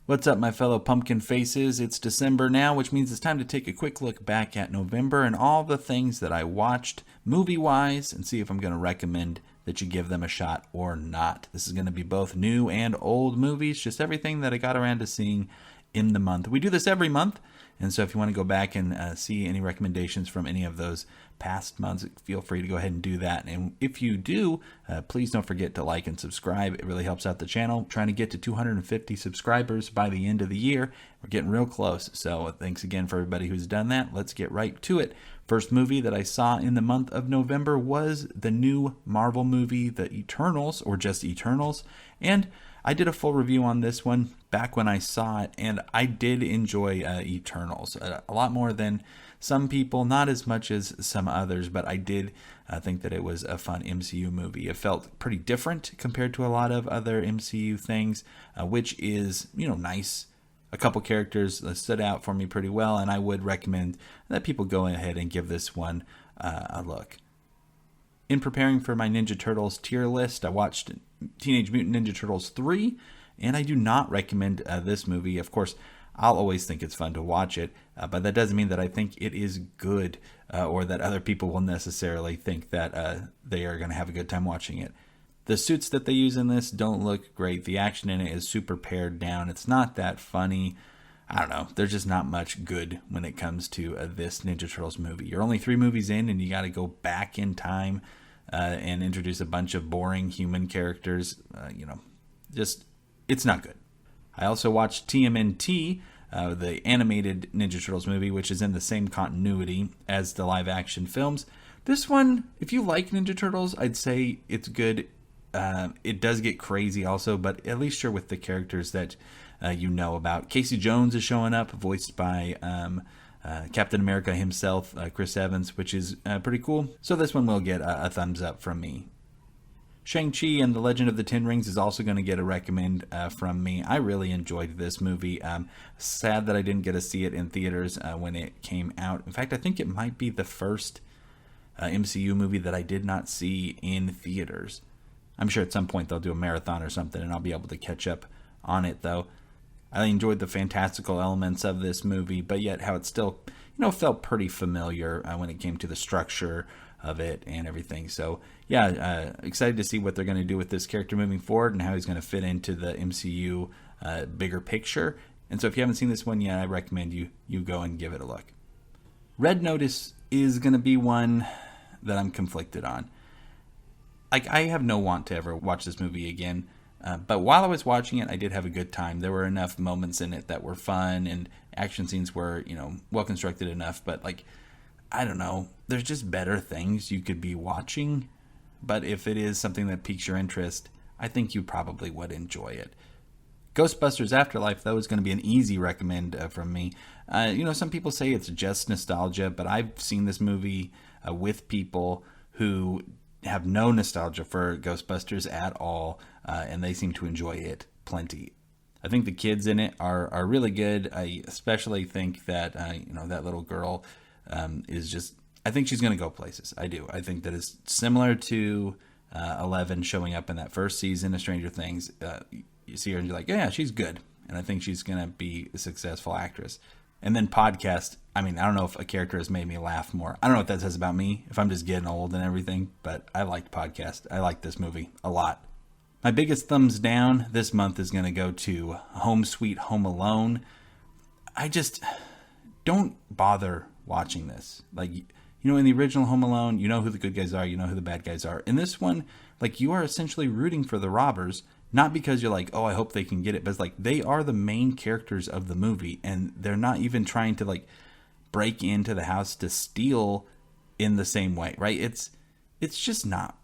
What's up, my fellow pumpkin faces? It's December now, which means it's time to take a quick look back at November and all the things that I watched movie-wise and see if I'm going to recommend that you give them a shot or not. This is going to be both new and old movies, just everything that I got around to seeing in the month. We do this every month, and so if you want to go back and see any recommendations from any of those past months, feel free to go ahead and do that. And if you do, please don't forget to like and subscribe. It really helps out the channel. I'm trying to get to 250 subscribers by the end of the year. We're getting real close. So thanks again for everybody who's done that. Let's get right to it. First movie that I saw in the month of November was the new Marvel movie, The Eternals, or just Eternals. And I did a full review on this one back when I saw it, and I did enjoy Eternals a lot more than some people, not as much as some others, but I did think that it was a fun MCU movie. It felt pretty different compared to a lot of other MCU things, which is, nice. A couple characters stood out for me pretty well, and I would recommend that people go ahead and give this one a look. In preparing for my Ninja Turtles tier list, I watched Teenage Mutant Ninja Turtles 3, and I do not recommend this movie. Of course, I'll always think it's fun to watch it, but that doesn't mean that I think it is good or that other people will necessarily think that they are going to have a good time watching it. The suits that they use in this don't look great. The action in it is super pared down. It's not that funny. I don't know. There's just not much good when it comes to this Ninja Turtles movie. You're only 3 movies in, and you got to go back in time and introduce a bunch of boring human characters. It's not good. I also watched TMNT, the animated Ninja Turtles movie, which is in the same continuity as the live-action films. This one, if you like Ninja Turtles, I'd say it's good. It does get crazy also, but at least you're with the characters that you know about. Casey Jones is showing up, voiced by Captain America himself, Chris Evans, which is pretty cool. So this one will get a thumbs up from me. Shang-Chi and the Legend of the Ten Rings is also going to get a recommend from me. I really enjoyed this movie. Sad that I didn't get to see it in theaters when it came out. In fact, I think it might be the first MCU movie that I did not see in theaters. I'm sure at some point they'll do a marathon or something, and I'll be able to catch up on it, though. I enjoyed the fantastical elements of this movie, but yet how it still, felt pretty familiar when it came to the structure of it and everything. So, yeah, excited to see what they're going to do with this character moving forward and how he's going to fit into the MCU bigger picture. And so if you haven't seen this one yet, I recommend you go and give it a look. Red Notice is going to be one that I'm conflicted on. I have no want to ever watch this movie again. But while I was watching it, I did have a good time. There were enough moments in it that were fun, and action scenes were, well constructed enough. But I don't know. There's just better things you could be watching. But if it is something that piques your interest, I think you probably would enjoy it. Ghostbusters Afterlife, though, is going to be an easy recommend from me. Some people say it's just nostalgia, but I've seen this movie with people who have no nostalgia for Ghostbusters at all, and they seem to enjoy it plenty. I think the kids in it are really good. I especially think that that little girl is just, I think she's going to go places. I do. I think that it's similar to 11 showing up in that first season of Stranger Things. You see her and you're like, yeah, she's good, and I think she's going to be a successful actress. And then Podcast, I don't know if a character has made me laugh more. I don't know what that says about me, if I'm just getting old and everything, but I liked Podcast. I liked this movie a lot. My biggest thumbs down this month is going to go to Home Sweet Home Alone. I just don't bother watching this. In the original Home Alone, you know who the good guys are, you know who the bad guys are. In this one, you are essentially rooting for the robbers, not because you're like, oh, I hope they can get it, but it's they are the main characters of the movie, and they're not even trying to break into the house to steal in the same way, right? It's just not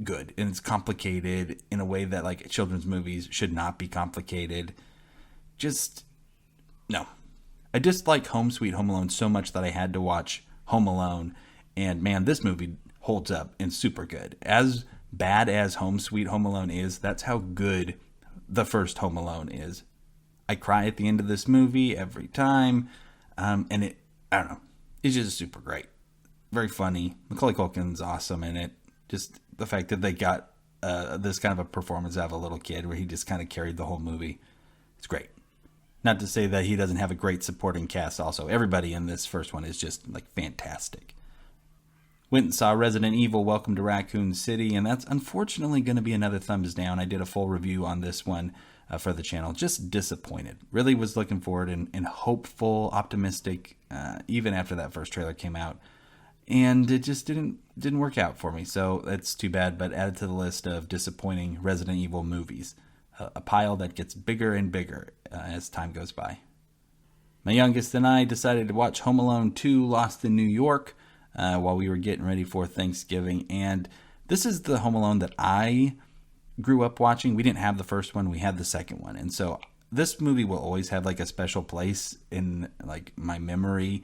good, and it's complicated in a way that children's movies should not be complicated. Just no. I dislike Home Sweet Home Alone so much that I had to watch Home Alone, and man, this movie holds up and super good. As bad as Home Sweet Home Alone is, that's how good the first Home Alone is. I cry at the end of this movie every time, and I don't know, it's just super great. Very funny. Macaulay Culkin's awesome in it. Just the fact that they got this kind of a performance out of a little kid where he just kind of carried the whole movie. It's great. Not to say that he doesn't have a great supporting cast also. Everybody in this first one is just like fantastic. Went and saw Resident Evil Welcome to Raccoon City, and that's unfortunately going to be another thumbs down. I did a full review on this one for the channel. Just disappointed. Really was looking forward and hopeful, optimistic, even after that first trailer came out. And it just didn't work out for me, so that's too bad, but added to the list of disappointing Resident Evil movies. A pile that gets bigger and bigger as time goes by. My youngest and I decided to watch Home Alone 2 Lost in New York while we were getting ready for Thanksgiving. And this is the Home Alone that I grew up watching. We didn't have the first one, we had the second one. And so this movie will always have like a special place in like my memory.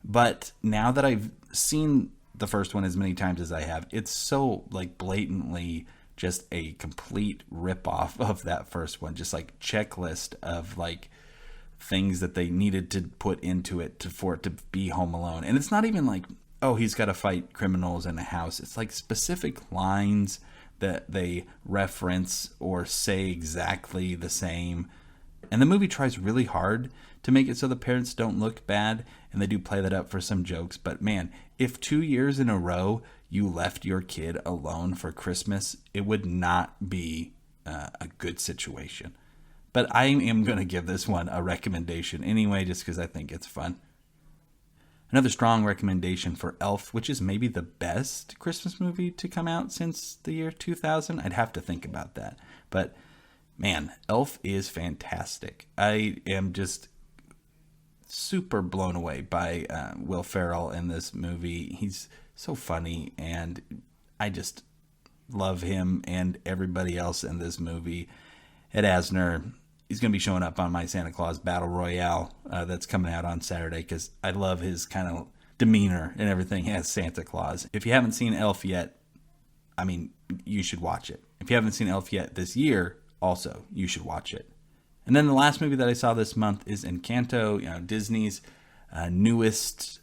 But now that I've seen the first one as many times as I have, it's so like blatantly just a complete rip-off of that first one. Just like checklist of like things that they needed to put into it for it to be Home Alone. And it's not even like, oh, he's got to fight criminals in a house. It's like specific lines that they reference or say exactly the same. And the movie tries really hard to make it so the parents don't look bad, and they do play that up for some jokes. But man, if 2 years in a row you left your kid alone for Christmas, it would not be a good situation. But I am going to give this one a recommendation anyway, just because I think it's fun. Another strong recommendation for Elf, which is maybe the best Christmas movie to come out since the year 2000. I'd have to think about that. But man, Elf is fantastic. I am just super blown away by Will Ferrell in this movie. He's so funny, and I just love him and everybody else in this movie. Ed Asner, he's going to be showing up on my Santa Claus Battle Royale that's coming out on Saturday, because I love his kind of demeanor and everything as Santa Claus. If you haven't seen Elf yet, I mean, you should watch it. If you haven't seen Elf yet this year, also, you should watch it. And then the last movie that I saw this month is Encanto, Disney's newest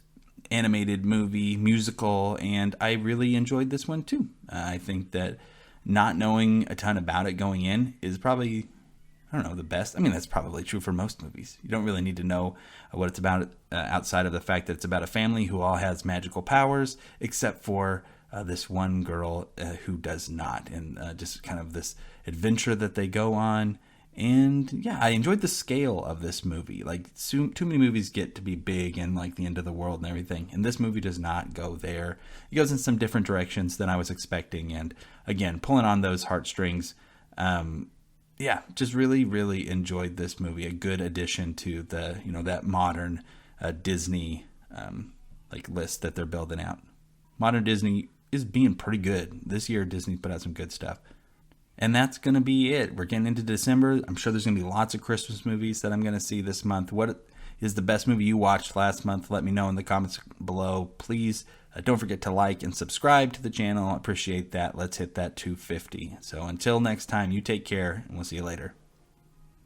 animated movie, musical, and I really enjoyed this one too. I think that not knowing a ton about it going in is probably, I don't know, the best. I mean, that's probably true for most movies. You don't really need to know what it's about outside of the fact that it's about a family who all has magical powers, except for this one girl who does not, and just kind of this adventure that they go on. And yeah, I enjoyed the scale of this movie. Like, too many movies get to be big and like the end of the world and everything, and this movie does not go there. It goes in some different directions than I was expecting, and again, pulling on those heartstrings. Yeah, just really, really enjoyed this movie. A good addition to the, that modern Disney like list that they're building out. Modern Disney is being pretty good. This year, Disney put out some good stuff. And that's going to be it. We're getting into December. I'm sure there's going to be lots of Christmas movies that I'm going to see this month. What is the best movie you watched last month? Let me know in the comments below. Please don't forget to like and subscribe to the channel. I appreciate that. Let's hit that 250. So until next time, you take care, and we'll see you later.